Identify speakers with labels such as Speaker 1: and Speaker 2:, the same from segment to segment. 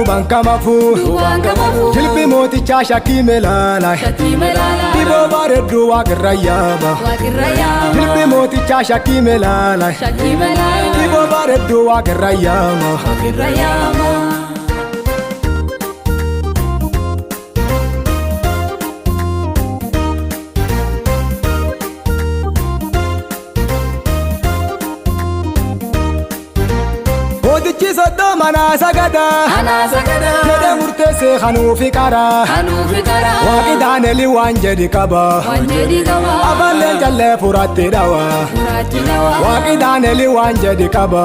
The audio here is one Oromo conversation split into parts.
Speaker 1: duban kamafu jilbi mooticha shakkii melala dibo bareedu waaqirrayyaba jilbi mooticha shakkii melala dibo bareedu waaqirrayyama Odichi soddo mana sagada Nede murtese khanufi kara Waqi Daaneli waan jedhi qaba Aballeen jalle furatti dhawa Waqi Daaneli waan jedhi qaba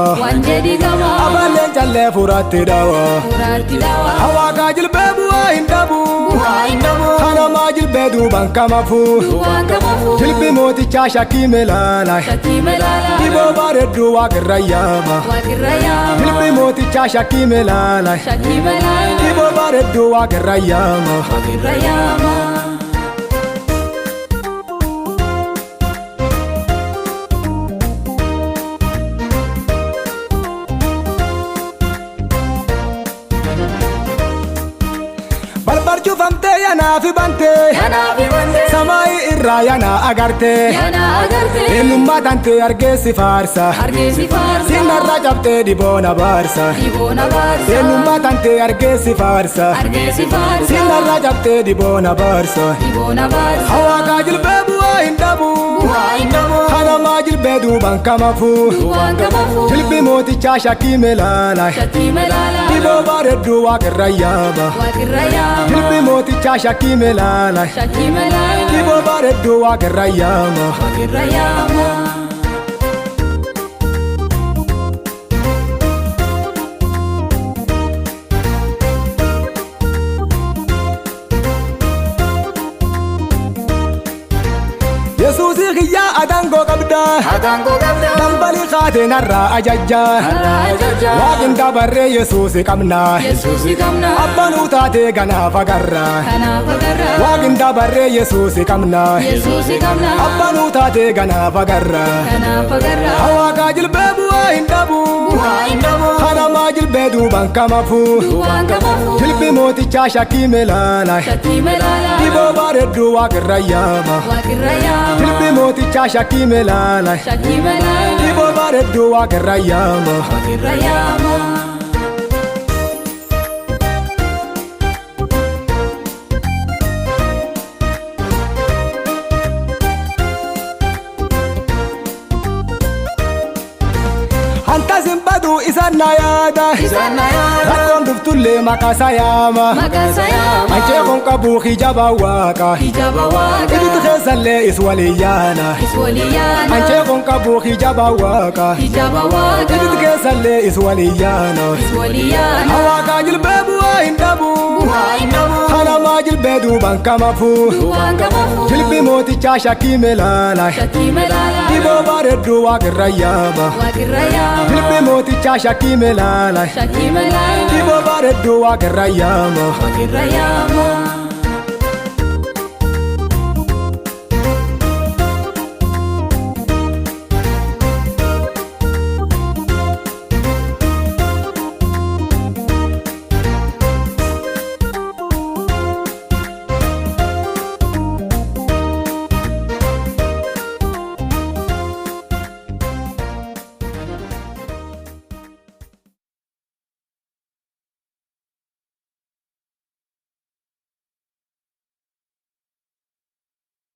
Speaker 1: Aballeen jalle furatti dhawa Hawaaqa jilbee bu'aa hin dhabu Kanamaa jilbee duuban kamafu Jilbi mooticha shakkii melala Diboo bareedu waaqirrayyaba Jilbi mooticha shakkii melala Diboo bareedu waaqirrayyama Balbarchu famte yana fi bante Samai irra yana agarte Eenyummaa tante argeessi faarsa Sinarra cabte diboona baarsa Eenyummaa tante argeessi faarsa Sinarra cabte diboona baarsa Hawaaqa jilbee bu'aa hin dhabu Kanamaa jilbee duuban kamafu Jilbi mooticha shakkii melala Diboo bareedu waaqirrayyaba Jilbi mooticha shakkii melala Diboo bareedu waaqirrayyama Yesuusi khiyyaa adango qabda Dambali kaate narraa ajajja Waaqin dabarree Yesuusi qabna Abbanuu taate ganaaf agarra Waaqin dabarree Yesuusi qabna Abbanuu taate ganaaf agarra Hawaaqa jilbee bu'aa hin dhabu Kanamaa jilbee duuban kamafu Jilbi mooticha shakkii melala Diboo bareedu waaqirrayyaba Jilbi mooticha shakkii melala Diboo bareedu waaqirrayyama Anta simbadu isanna yaada Rakkoon dhuftullee maqasa yaama Anchee kon qabu hijaba waaqa Idit keessallee is waliyyaana Anchee kon qabu hijaba waaqa Idit keessallee is waliyyaana Hawaaqa jilbee bu'aa hin dhabu Kanamaa jilbee duuban kamafu Jilbi mooticha shakkii melala Diboo bareedu waaqirrayyaba Jilbi mooticha shakkii melala Diboo bareedu waaqirrayyama